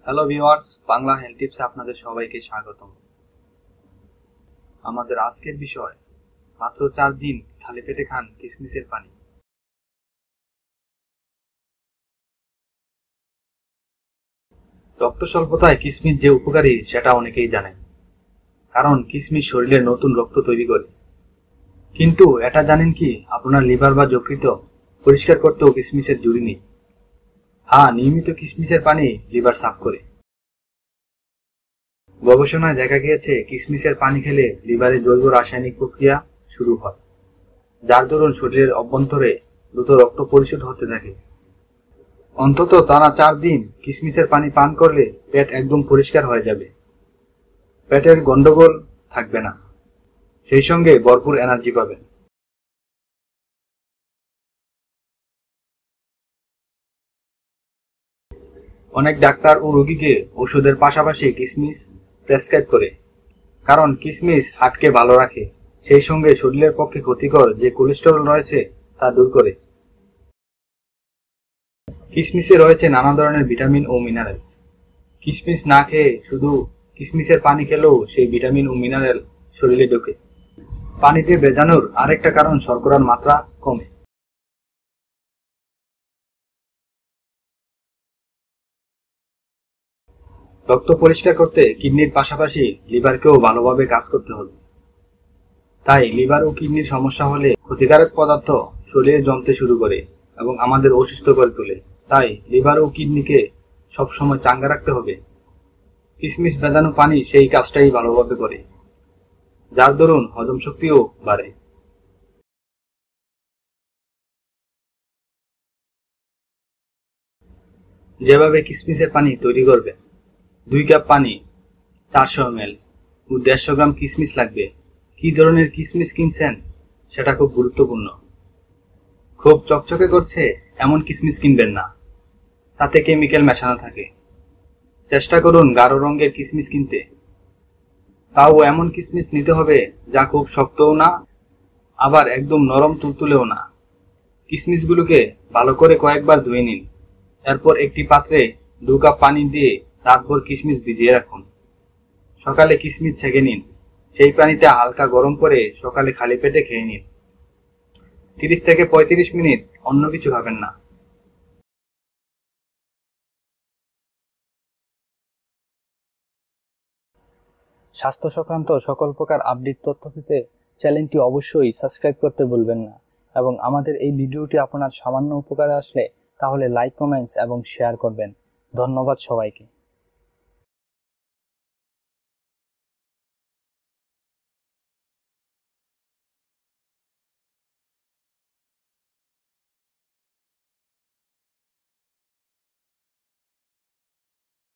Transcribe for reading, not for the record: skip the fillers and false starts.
Hello viewers, Bangla health টিপসে আপনাদের সবাইকে স্বাগতম। আমাদের আজকের বিষয়, মাত্র 4 দিন খালি পেটে খান কিশমিশের পানি। রক্ত স্বল্পতায় কিশমিশ যে উপকারী সেটা অনেকেই জানেন, কারণ কিশমিশ শরীরে নতুন রক্ত তৈরি করে। কিন্তু এটা জানেন কি, আপনার লিভার বা যকৃৎ পরিষ্কার করতেও কিশমিশের জুড়ি নেই। হ্যাঁ, নিয়মিত কিশমিশের পানি লিভার সাফ করে। গবেষণায় দেখা গিয়েছে কিশমিশের পানি খেলে লিভারে জৈব রাসায়নিক প্রক্রিয়া শুরু হয়, যার দরুন শরীরের অভ্যন্তরে দ্রুত রক্ত পরিশোধ হতে থাকে। অন্তত টানা 4 দিন কিশমিশের পানি পান করলে পেট একদম পরিষ্কার হয়ে যাবে, পেটের গন্ডগোল থাকবে না, সেই সঙ্গে ভরপুর এনার্জি পাবেন। অনেক ডাক্তার ও রোগীকে ওষুধের পাশাপাশি কিশমিশ প্রেসক্রাইব করে, কারণ কিশমিশ হার্টকে ভালো রাখে, সেই সঙ্গে শরীরের পক্ষে ক্ষতিকর যে কোলেস্টেরল রয়েছে তা দূর করে। কিশমিশে রয়েছে নানা ধরনের ভিটামিন ও মিনারেলস। কিশমিশ না খেয়ে শুধু কিশমিশের পানি খেলেও সেই ভিটামিন ও মিনারেল শরীরে ঢোকে। পানিতে ভেজানোর আরেকটা কারণ শর্করার মাত্রা কমে। রক্ত পরিষ্কার করতে কিডনির পাশাপাশি লিভারকেও ভালোভাবে কাজ করতে হবে। তাই লিভার ও কিডনির সমস্যা হলে ক্ষতিকারক পদার্থ শরীরে জমতে শুরু করে এবং আমাদের অসুস্থ করে তোলে। তাই লিভার ও কিডনিকে সবসময় চাঙ্গা রাখতে হবে। কিশমিশ ভেজানো পানি সেই কাজটাই ভালোভাবে করে, যার দরুন হজম শক্তিও বাড়ে। যেভাবে কিশমিশের পানি তৈরি করবেন: 2 কাপ পানি, 400 ml ও 150 গ্রাম কিশমিশ লাগবে। কি ধরনের কিশমিশ কিনছেন সেটা খুব গুরুত্বপূর্ণ। খুব চকচকে করছে এমন কিশমিশ কিনবেন না, তাতে কেমিক্যাল মেশানো থাকে। চেষ্টা করুন গাঢ় রঙের কিশমিশ কিনতে, তাও এমন কিশমিশ নিতে হবে যা খুব শক্তও না, আবার একদম নরম তুলতুলেও না। কিশমিশগুলোকে ভালো করে কয়েকবার ধুয়ে নিন। এরপর একটি পাত্রে 2 কাপ পানি দিয়ে রাতভর কিশমিশ ভিজিয়ে রাখুন। সকালে কিশমিশ ছেঁকে নিন, সেই পানিতে হালকা গরম করে সকালে খালি পেটে খেয়ে নিন। 30 থেকে 35 মিনিট অন্য কিছু খাবেন না। স্বাস্থ্য সংক্রান্ত সকল প্রকার আপডেট তথ্য পেতে চ্যানেলটি অবশ্যই সাবস্ক্রাইব করতে ভুলবেন না, এবং আমাদের এই ভিডিওটি আপনার সামান্য উপকারে আসলে তাহলে লাইক, কমেন্টস এবং শেয়ার করবেন। ধন্যবাদ সবাইকে।